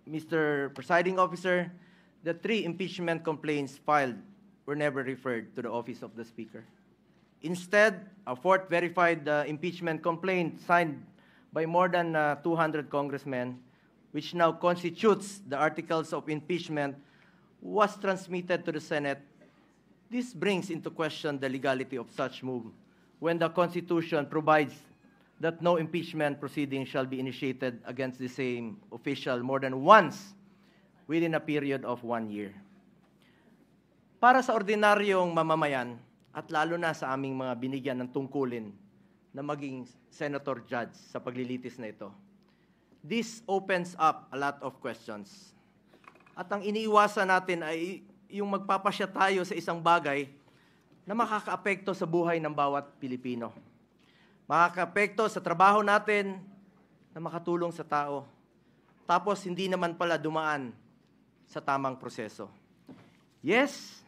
Mr. Presiding Officer, the 3 impeachment complaints filed were never referred to the office of the Speaker. Instead, a 4th verified impeachment complaint signed by more than 200 congressmen, which now constitutes the articles of impeachment, was transmitted to the Senate. This brings into question the legality of such move when the Constitution provides that no impeachment proceeding shall be initiated against the same official more than once within a period of 1 year. Para sa ordinaryong mamamayan, at lalo na sa aming mga binigyan ng tungkulin na maging senator judge sa paglilitis na ito, this opens up a lot of questions. At ang iniiwasan natin ay yung magpapasya tayo sa isang bagay na makakaapekto sa buhay ng bawat Pilipino. Makakaapekto sa trabaho natin na makatulong sa tao. Tapos hindi naman pala dumaan sa tamang proseso. Yes,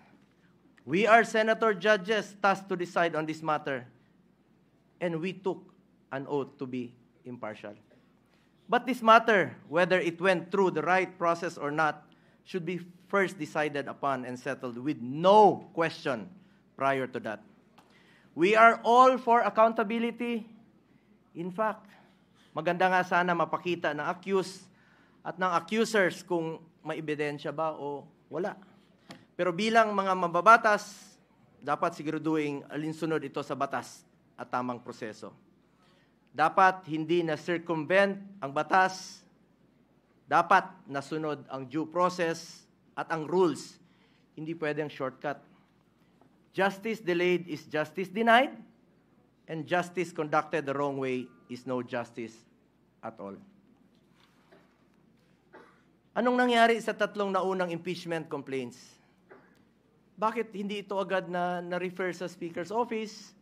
we are senator judges tasked to decide on this matter, and we took an oath to be impartial. But this matter, whether it went through the right process or not, should be first decided upon and settled with no question prior to that. We are all for accountability. In fact, maganda nga sana mapakita ng accused at ng accusers kung may ebidensya ba o wala. Pero bilang mga mababatas, dapat siguraduhin alinsunod ito sa batas at tamang proseso. Dapat hindi na circumvent ang batas, dapat nasunod ang due process at ang rules. Hindi pwedeng shortcut. Justice delayed is justice denied, and justice conducted the wrong way is no justice at all. Anong nangyari sa 3 naunang impeachment complaints? Bakit hindi ito agad na-refer sa Speaker's office?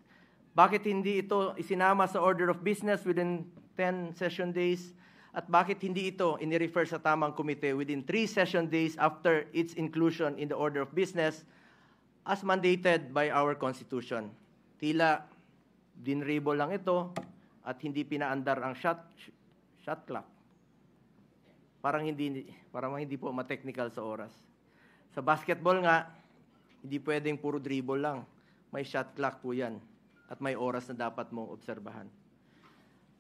Bakit hindi ito isinama sa order of business within 10 session days? At bakit hindi ito inirefer sa tamang komite within 3 session days after its inclusion in the order of business as mandated by our Constitution? Tila dinribble lang ito at hindi pinaandar ang shot clock. Parang hindi po ma-technical sa oras. Sa basketball nga, hindi pwedeng puro dribble lang. May shot clock po yan at may oras na dapat mong obserbahan.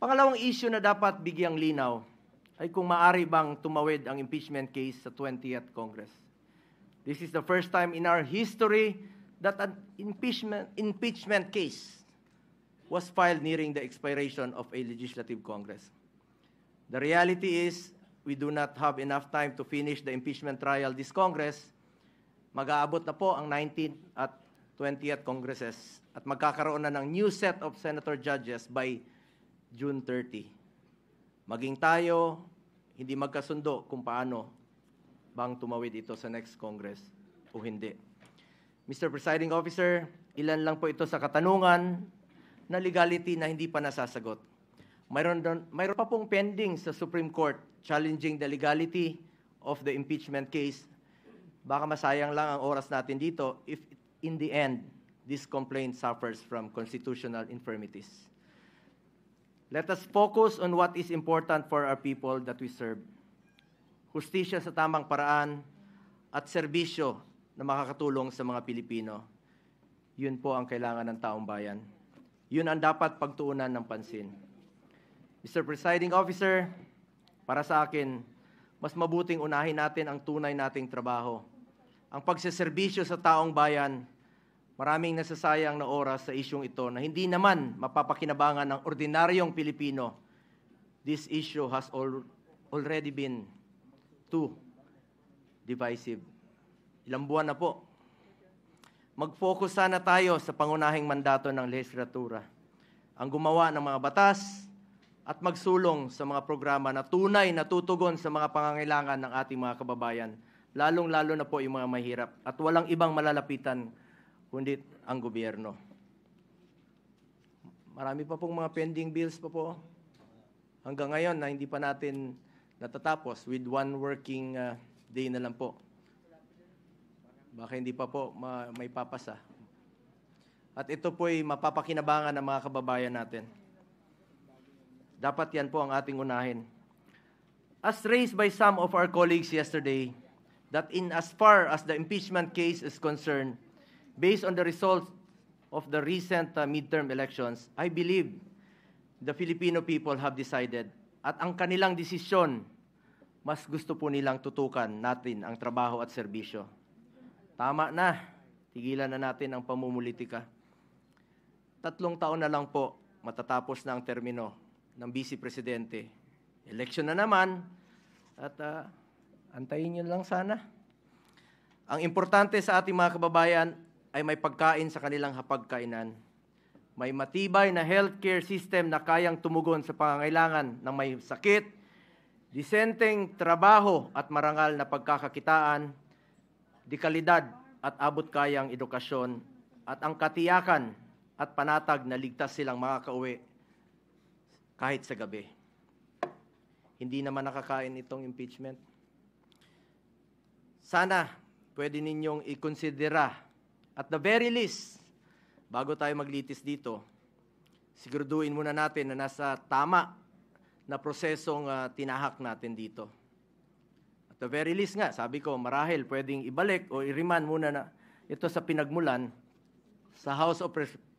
Pangalawang issue na dapat bigyang linaw ay kung maaari bang tumawid ang impeachment case sa 20th Congress. This is the first time in our history that an impeachment case was filed nearing the expiration of a legislative Congress. The reality is, we do not have enough time to finish the impeachment trial this Congress. Mag-aabot na po ang 19th at 20th Congresses at magkakaroon na ng new set of senator judges by June 30. Maging tayo, hindi magkasundo kung paano bang tumawid ito sa next Congress o hindi. Mr. Presiding Officer, ilan lang po ito sa katanungan na legality na hindi pa nasasagot. Mayroon pa pong pending sa Supreme Court challenging the legality of the impeachment case. Baka masayang lang ang oras natin dito if in the end, this complaint suffers from constitutional infirmities. Let us focus on what is important for our people that we serve. Hustisya sa tamang paraan at serbisyo na makakatulong sa mga Pilipino. Yun po ang kailangan ng taong bayan. Yun ang dapat pagtuunan ng pansin. Mr. Presiding Officer, para sa akin, mas mabuting unahin natin ang tunay nating trabaho. Ang pagseserbisyo sa taong bayan, maraming nasasayang na oras sa isyong ito na hindi naman mapapakinabangan ng ordinaryong Pilipino. This issue has already been too divisive. Ilang buwan na po. Mag-focus sana tayo sa pangunahing mandato ng lehislatura. Ang gumawa ng mga batas at magsulong sa mga programa na tunay na tutugon sa mga pangangailangan ng ating mga kababayan, lalong-lalo na po yung mga mahirap at walang ibang malalapitan kundi ang gobyerno. Marami pa pong mga pending bills pa po hanggang ngayon na hindi pa natin natatapos with one working day na lang po. Baka hindi pa po may papasa. At ito po'y mapapakinabangan ng mga kababayan natin. Dapat yan po ang ating unahin. as raised by some of our colleagues yesterday, that in as far as the impeachment case is concerned, based on the results of the recent midterm elections, I believe the Filipino people have decided at ang kanilang desisyon, mas gusto po nilang tutukan natin ang trabaho at serbisyo. Tama na, tigilan na natin ang pamumulitika. 3 taon na lang po matatapos na ang termino ng Vice Presidente. Election na naman at antayin nyo lang sana. Ang importante sa ating mga kababayan ay may pagkain sa kanilang hapagkainan. May matibay na healthcare system na kayang tumugon sa pangangailangan ng may sakit, disenteng trabaho at marangal na pagkakakitaan, dekalidad at abot-kayang edukasyon, at ang katiyakan at panatag na ligtas silang makakauwi kahit sa gabi. Hindi naman nakakain itong impeachment. Sana pwede ninyong ikonsidera at the very least, bago tayo maglitis dito, siguraduhin muna natin na nasa tama na prosesong tinahak natin dito. At the very least nga, sabi ko, marahil pwedeng ibalik o i-remand muna na ito sa pinagmulan sa House of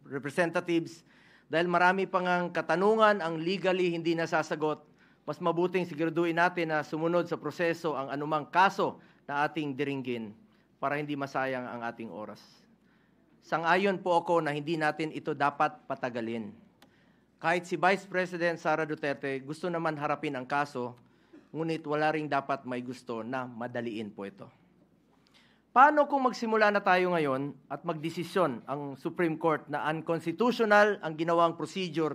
Representatives dahil marami pang ang katanungan ang legally hindi nasasagot. Mas mabuting siguraduhin natin na sumunod sa proseso ang anumang kaso na ating diringgin para hindi masayang ang ating oras. Sang-ayon po ako na hindi natin ito dapat patagalin. Kahit si Vice President Sara Duterte gusto naman harapin ang kaso, ngunit wala ring dapat may gusto na madaliin po ito. Paano kung magsimula na tayo ngayon at magdesisyon ang Supreme Court na unconstitutional ang ginawang procedure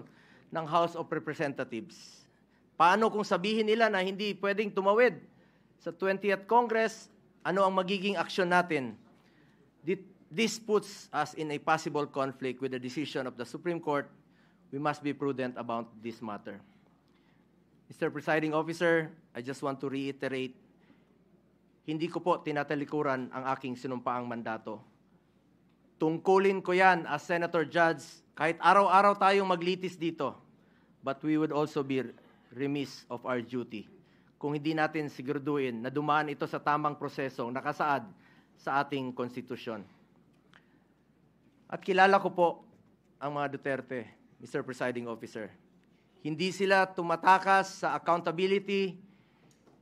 ng House of Representatives? Paano kung sabihin nila na hindi pwedeng tumawid sa 20th Congress? Ano ang magiging aksyon natin? This puts us in a possible conflict with the decision of the Supreme Court. We must be prudent about this matter. Mr. Presiding Officer, I just want to reiterate, hindi ko po tinatalikuran ang aking sinumpaang mandato. Tungkulin ko yan as Senator Judge, kahit araw-araw tayong maglitis dito. But we would also be remiss of our duty kung hindi natin siguraduhin na dumaan ito sa tamang prosesong nakasaad sa ating konstitusyon. At kilala ko po ang mga Duterte, Mr. Presiding Officer. Hindi sila tumatakas sa accountability,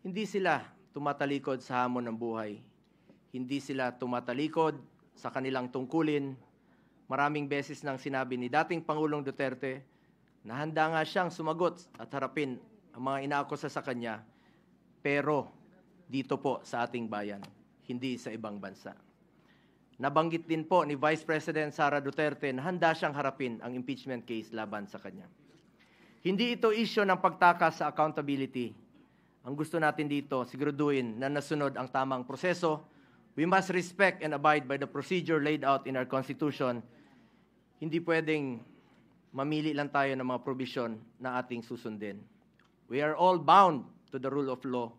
hindi sila tumatalikod sa hamon ng buhay, hindi sila tumatalikod sa kanilang tungkulin. Maraming beses nang sinabi ni dating Pangulong Duterte na handa nga siyang sumagot at harapin ang mga inaakusa sa kanya, pero dito po sa ating bayan, hindi sa ibang bansa. Nabanggit din po ni Vice President Sara Duterte na handa siyang harapin ang impeachment case laban sa kanya. Hindi ito issue ng pagtakas sa accountability. Ang gusto natin dito, siguraduhin na nasunod ang tamang proseso. We must respect and abide by the procedure laid out in our Constitution. Hindi pwedeng mamili lang tayo ng mga provision na ating susundin. We are all bound to the rule of law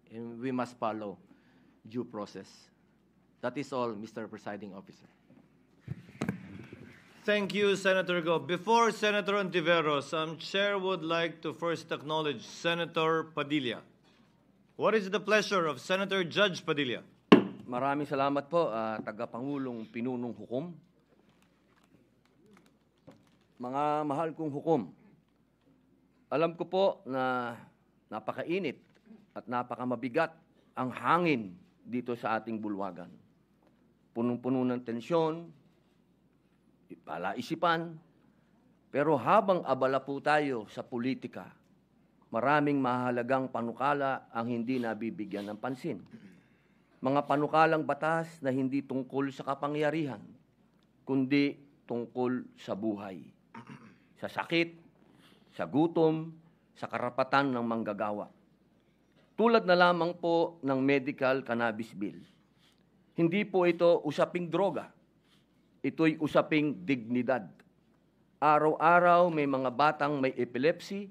and we must follow due process. That is all, Mr. Presiding Officer. Thank you, Senator Go. Before Senator Ontiveros, Chair would like to first acknowledge Senator Padilla. What is the pleasure of Senator Judge Padilla? Maraming salamat po, Tagapangulong Pinunong Hukom. Mga mahal kong hukom, alam ko po na napakainit at napakamabigat ang hangin dito sa ating bulwagan. Punong-puno ng tensyon, palaisipan, pero habang abala po tayo sa politika, maraming mahalagang panukala ang hindi nabibigyan ng pansin. Mga panukalang batas na hindi tungkol sa kapangyarihan, kundi tungkol sa buhay. Sa sakit, sa gutom, sa karapatan ng manggagawa. Tulad na lamang po ng medical cannabis bill. Hindi po ito usaping droga. Ito'y usaping dignidad. Araw-araw may mga batang may epilepsy,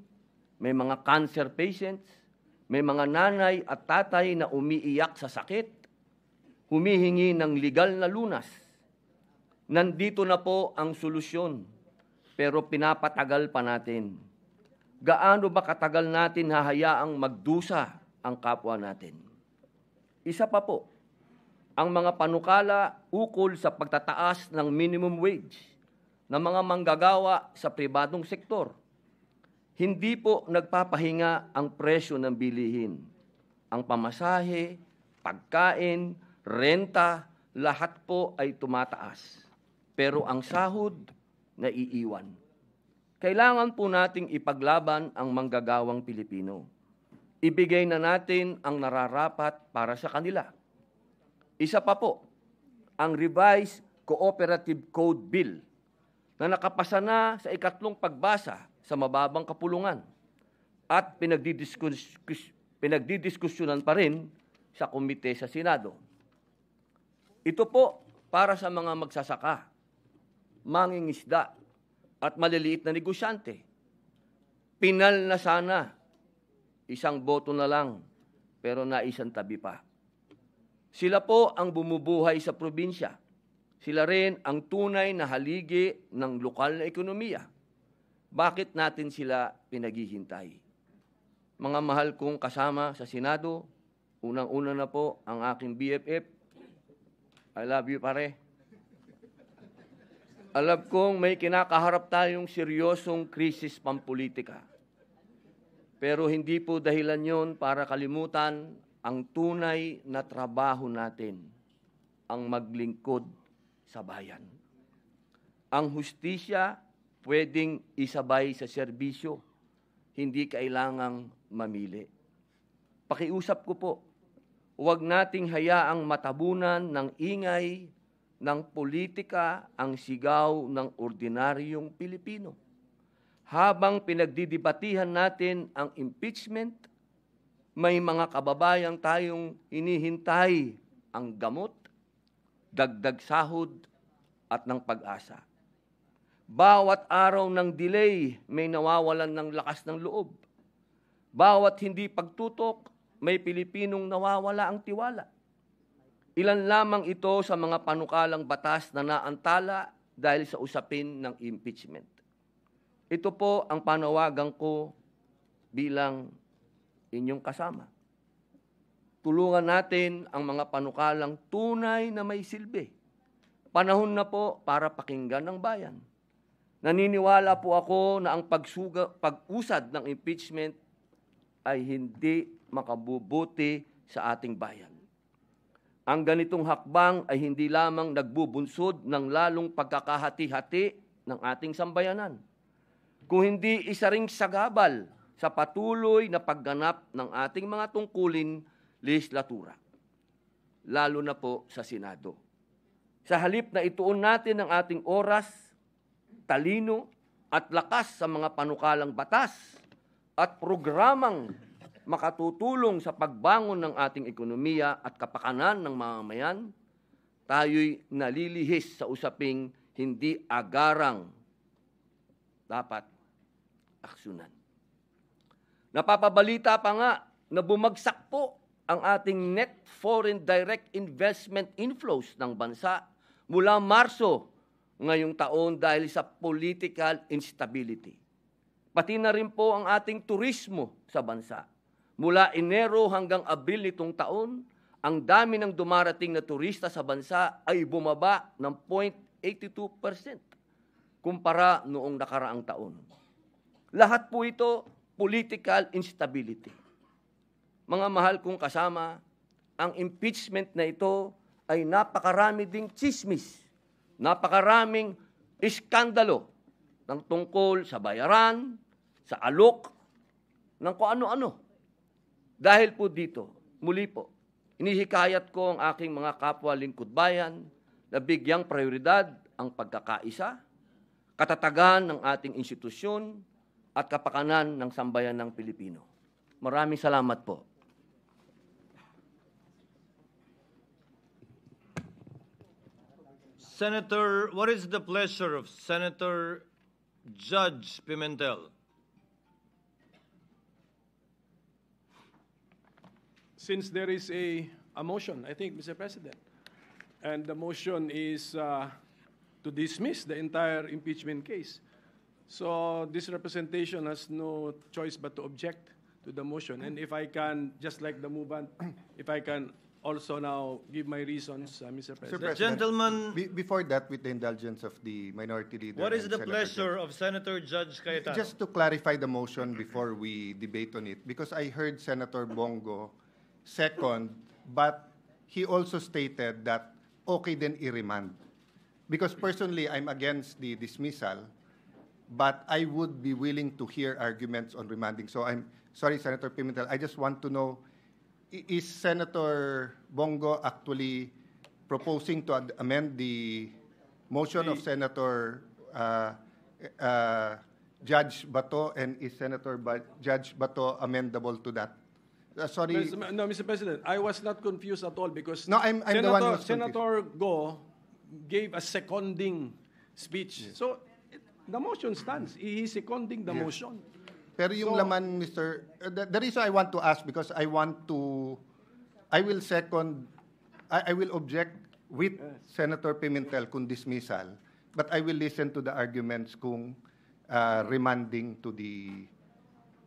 may mga cancer patients, may mga nanay at tatay na umiiyak sa sakit, humihingi ng legal na lunas. Nandito na po ang solusyon. Pero pinapatagal pa natin. Gaano ba katagal natin hahayaang magdusa ang kapwa natin. Isa pa po, ang mga panukala ukol sa pagtataas ng minimum wage ng mga manggagawa sa pribadong sektor. Hindi po nagpapahinga ang presyo ng bilihin. Ang pamasahe, pagkain, renta, lahat po ay tumataas. Pero ang sahod, naiiwan. Kailangan po nating ipaglaban ang manggagawang Pilipino. Ibigay na natin ang nararapat para sa kanila. Isa pa po, ang Revised Cooperative Code Bill na nakapasa na sa ikatlong pagbasa sa mababang kapulungan at pinagdidiskusyonan pa rin sa komite sa Senado. Ito po para sa mga magsasaka, mangingisda at maliliit na negosyante. Pinal na sana, isang boto na lang, pero naisang tabi pa. Sila po ang bumubuhay sa probinsya. Sila rin ang tunay na haligi ng lokal na ekonomiya. Bakit natin sila pinaghihintay? Mga mahal kong kasama sa Senado, unang-una na po ang aking BFF. I love you, pare. Alam kong may kinakaharap tayong seryosong krisis pampolitika. Pero hindi po dahilan yon para kalimutan ang tunay na trabaho natin, ang maglingkod sa bayan. Ang hustisya pwedeng isabay sa serbisyo, hindi kailangang mamili. Pakiusap ko po, huwag nating hayaang matabunan ng ingay ng politika ang sigaw ng ordinaryong Pilipino. Habang pinagdidibatihan natin ang impeachment, may mga kababayang tayong hinihintay ang gamot, dagdag sahod at ng pag-asa. Bawat araw ng delay, may nawawalan ng lakas ng loob. Bawat hindi pagtutok, may Pilipinong nawawala ang tiwala. Ilan lamang ito sa mga panukalang batas na naantala dahil sa usapin ng impeachment. Ito po ang panawagan ko bilang inyong kasama. Tulungan natin ang mga panukalang tunay na may silbi. Panahon na po para pakinggan ng bayan. Naniniwala po ako na ang pag-usad ng impeachment ay hindi makabubuti sa ating bayan. Ang ganitong hakbang ay hindi lamang nagbubunsod ng lalong pagkakahati-hati ng ating sambayanan, kung hindi isa ring sagabal sa patuloy na pagganap ng ating mga tungkulin lehislatura, lalo na po sa Senado. Sa halip na ituon natin ang ating oras, talino at lakas sa mga panukalang batas at programang makatutulong sa pagbangon ng ating ekonomiya at kapakanan ng mamamayan, tayo'y nalilihis sa usaping hindi agarang dapat aksyonan. Napapabalita pa nga na bumagsak po ang ating net foreign direct investment inflows ng bansa mula Marso ngayong taon dahil sa political instability. Pati na rin po ang ating turismo sa bansa. Mula Enero hanggang Abril nitong taon, ang dami ng dumarating na turista sa bansa ay bumaba ng 0.82% kumpara noong nakaraang taon. Lahat po ito, political instability. Mga mahal kong kasama, ang impeachment na ito ay napakarami ding tsismis, napakaraming iskandalo ng tungkol sa bayaran, sa alok, ng kung ano-ano. Dahil po dito, muli po, inihikayat ko ang aking mga kapwa lingkod bayan na bigyang prioridad ang pagkakaisa, katatagan ng ating institusyon, at kapakanan ng sambayan ng Pilipino. Maraming salamat po. Senator, what is the pleasure of Senator Judge Pimentel? Since there is a motion, I think, Mr. President, and the motion is to dismiss the entire impeachment case. So this representation has no choice but to object to the motion. And if I can, just like the movement, if I can also now give my reasons, Mr. President. The gentleman, Before that, with the indulgence of the minority leader. what is and the Senator pleasure Jed. of Senator Judge Cayetano? Just to clarify the motion before we debate on it, because I heard Senator Bongo second, but he also stated that okay then i-remand. Because personally, I'm against the dismissal, but I would be willing to hear arguments on remanding. So I'm sorry, Senator Pimentel, I just want to know, is Senator Bongo actually proposing to amend the motion of Senator Judge Bato, and is Judge Bato amendable to that? Sorry. No, Mr. President, I was not confused at all because No, I'm the one who's confused. Senator Go gave a seconding speech. So the motion stands. He is seconding the motion. Pero yung So- laman, Mr. The reason I want to ask, because I will second, I will object with Senator Pimentel kung dismissal, but I will listen to the arguments kung remanding to the,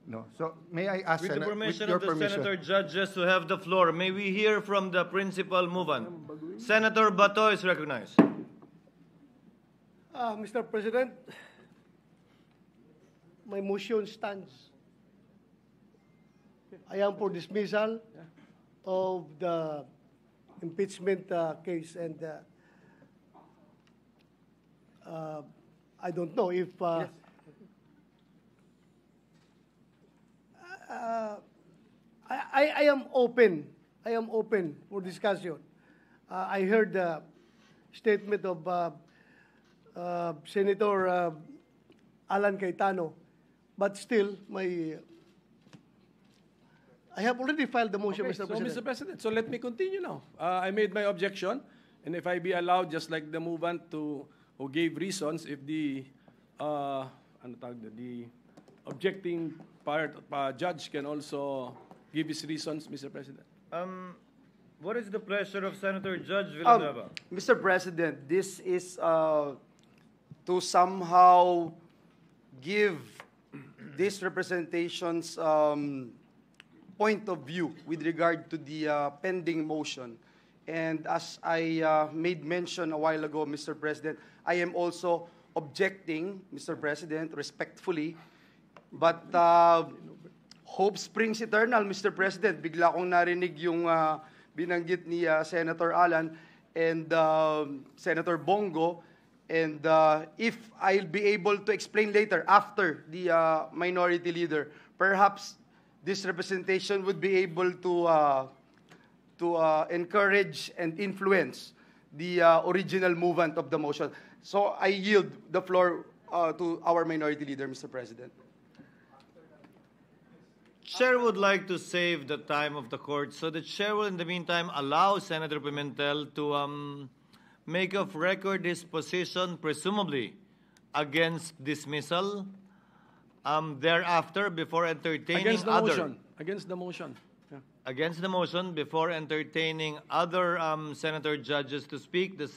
no. So may I ask, With the with permission your of the permission. Senator Judges to have the floor, may we hear from the principal movement? Senator Bato is recognized. Mr. President, my motion stands. I am for dismissal of the impeachment case, and I don't know if I am open. I am open for discussion. I heard the statement of Senator Alan Cayetano, but still, I have already filed the motion, Okay, Mr. so, President. Mr. President, so let me continue now. I made my objection, and if I be allowed, just like the movement who gave reasons, if the the objecting part judge can also give his reasons, Mr. President. What is the pleasure of Senator Judge Villanueva? Mr. President, this is to somehow give these representations point of view with regard to the pending motion. And as I made mention a while ago, Mr. President, I am also objecting, Mr. President, respectfully, but hope springs eternal, Mr. President. Bigla kong narinig yung binanggit ni Senator Alan and Senator Bongo. And if I'll be able to explain later after the minority leader, perhaps this representation would be able to encourage and influence the original movement of the motion. So I yield the floor to our minority leader, Mr. President. Chair would like to save the time of the court, so the chair will in the meantime allow Senator Pimentel to make of record his position, presumably against dismissal, thereafter before entertaining Against the other... motion. Against the motion. Yeah. Against the motion, before entertaining other senator judges to speak, the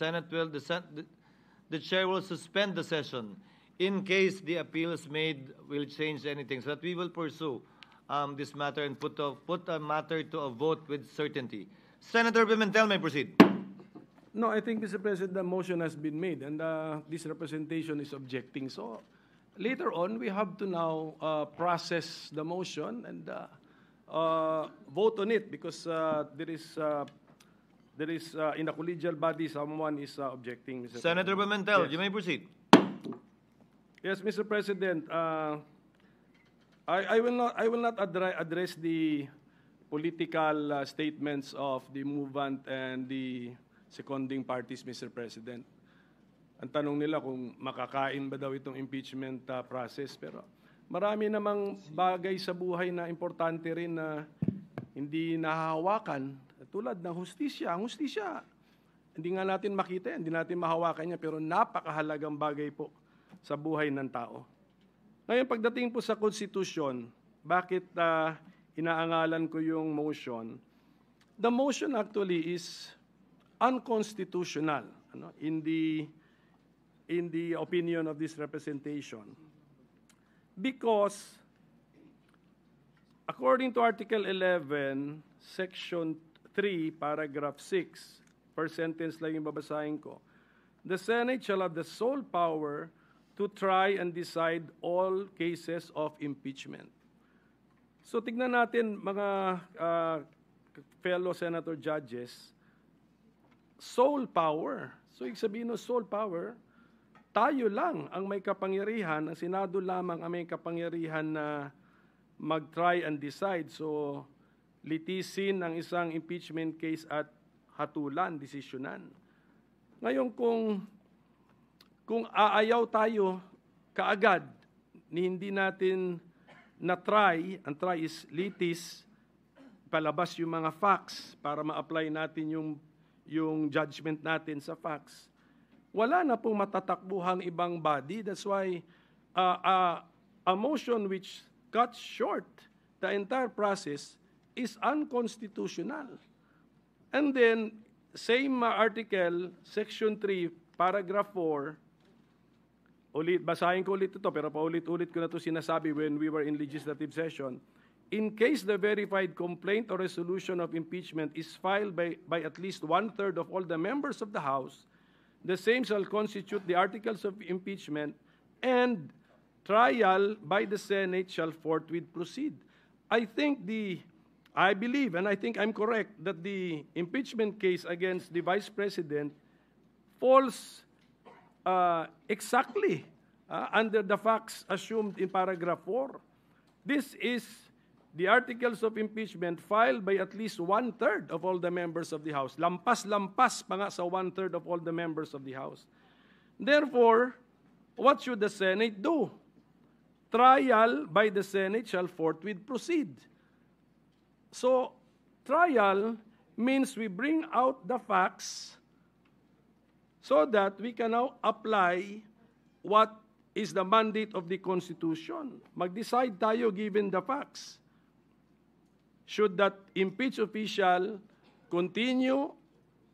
chair will suspend the session in case the appeals made will change anything, so that we will pursue this matter and put a matter to a vote with certainty. Senator Pimentel may proceed. No, I think, Mr. President, the motion has been made, and this representation is objecting. So later on, we have to now process the motion and vote on it, because there is in a collegial body someone is objecting. Mr. Senator President. Pimentel, Yes. you may proceed. Yes, Mr. President. I will not address the political statements of the movement and the seconding parties, Mr. President. Ang tanong nila kung makakain ba daw itong impeachment process. Pero marami namang bagay sa buhay na importante rin na hindi nahahawakan. Tulad ng hustisya. Ang hustisya, hindi nga natin makita, hindi natin mahawakan niya, pero napakahalagang bagay po sa buhay ng tao. Ngayon, pagdating po sa Constitution, bakit inaangalan ko yung motion? The motion actually is unconstitutional, in the opinion of this representation, because according to Article 11, Section 3, Paragraph 6, first sentence lang yung babasahin ko, the Senate shall have the sole power to try and decide all cases of impeachment. So tignan natin mga fellow senator judges, sole power. So ibig sabihin ng sole power, tayo lang ang may kapangyarihan, ang Senado lamang ang may kapangyarihan na mag-try and decide. So litisin ang isang impeachment case at hatulan, desisyonan. Ngayon kung aayaw tayo kaagad, ni hindi natin na-try, ang try is litis, palabas yung mga facts para ma-apply natin yung judgment natin sa facts, wala na pong matatakbuhang ibang body. That's why a motion which cuts short the entire process is unconstitutional. And then, same article, Section 3, Paragraph 4, basahin ko ulit ito, pero paulit-ulit ko na ito sinasabi when we were in legislative session. In case the verified complaint or resolution of impeachment is filed by at least 1/3 of all the members of the House, the same shall constitute the articles of impeachment, and trial by the Senate shall forthwith proceed. I believe, and I think I'm correct, that the impeachment case against the Vice President falls exactly under the facts assumed in Paragraph 4. This is the articles of impeachment filed by at least 1/3 of all the members of the House. Lampas-lampas pa nga sa 1/3 of all the members of the House. Therefore, what should the Senate do? Trial by the Senate shall forthwith proceed. So, trial means we bring out the facts so that we can now apply what is the mandate of the Constitution. Mag-decide tayo given the facts. Should that impeached official continue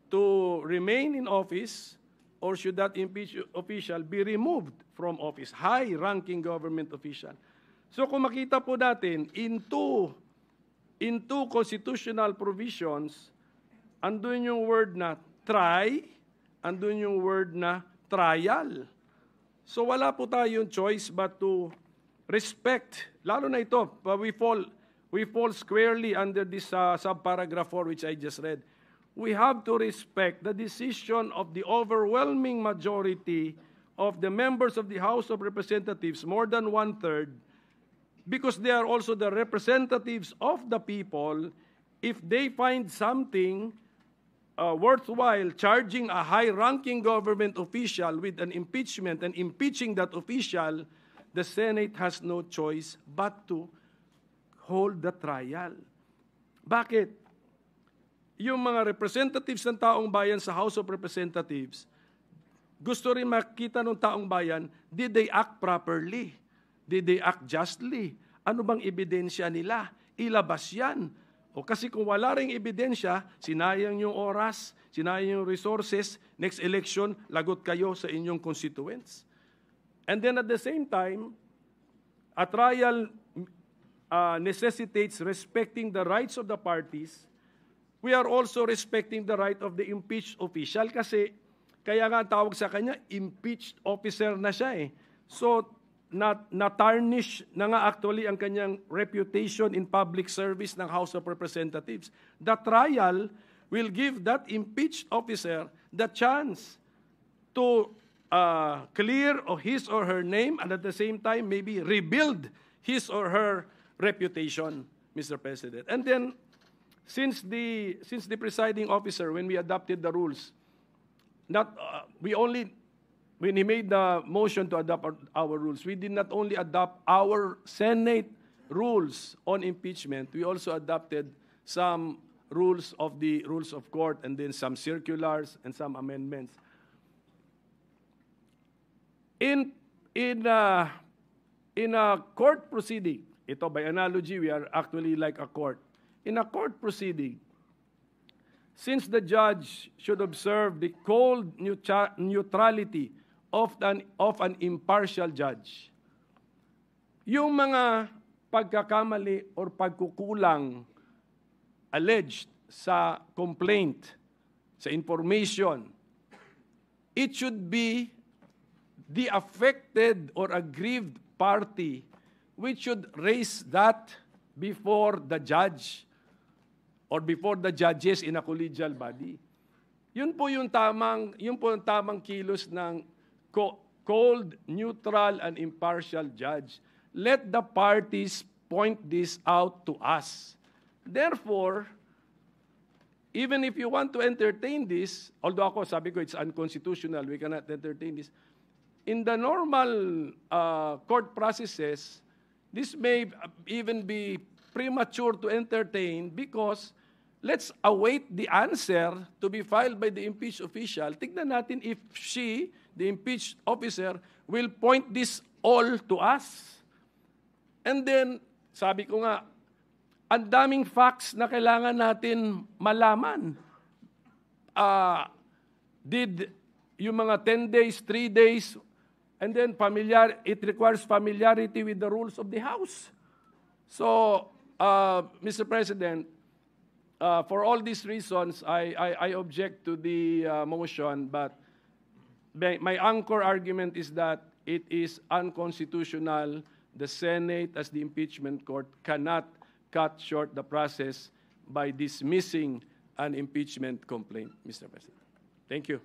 to remain in office, or should that impeached official be removed from office? High-ranking government official. So kung makita po natin, in two constitutional provisions, andun yung word na try, andun yung word na trial. So wala po tayong choice but to respect, lalo na ito, we fall squarely under this subparagraph 4 which I just read. We have to respect the decision of the overwhelming majority of the members of the House of Representatives, more than 1/3, because they are also the representatives of the people. If they find something worthwhile charging a high-ranking government official with an impeachment and impeaching that official, the Senate has no choice but to hold the trial. Bakit? Yung mga representatives ng taong bayan sa House of Representatives, gusto rin makita ng taong bayan, did they act properly? Did they act justly? Ano bang ebidensya nila? Ilabas yan. O kasi kung wala ring ebidensya, sinayang yung oras, sinayang yung resources, next election, lagot kayo sa inyong constituents. And then at the same time, a trial necessitates respecting the rights of the parties. We are also respecting the right of the impeached official kasi kaya nga tawag sa kanya, impeached officer na siya eh. So, na-tarnish na nga actually ang kanyang reputation in public service ng House of Representatives. The trial will give that impeached officer the chance to clear his or her name and at the same time maybe rebuild his or her reputation, Mr. President. And then, since the presiding officer, when we adopted the rules, when he made the motion to adopt our rules, we did not only adopt our Senate rules on impeachment, we also adopted some rules of the rules of court and then some circulars and some amendments. In a court proceeding, ito by analogy, we are actually like a court. In a court proceeding, since the judge should observe the cold neutrality of an impartial judge, yung mga pagkakamali or pagkukulang alleged sa complaint, sa information, it should be the affected or aggrieved party which should raise that before the judge or before the judges in a collegial body. Yun po yung tamang kilos ng cold, neutral, and impartial judge. Let the parties point this out to us. Therefore, even if you want to entertain this, although ako sabi ko it's unconstitutional, we cannot entertain this, in the normal court processes, this may even be premature to entertain because let's await the answer to be filed by the impeached official. Tignan natin if she, the impeached officer, will point this all to us. And then, sabi ko nga, ang daming facts na kailangan natin malaman. Did yung mga 10 days, 3 days, and then it requires familiarity with the rules of the House. So, Mr. President, for all these reasons, I object to the motion, but my anchor argument is that it is unconstitutional. The Senate, as the impeachment court, cannot cut short the process by dismissing an impeachment complaint, Mr. President. Thank you.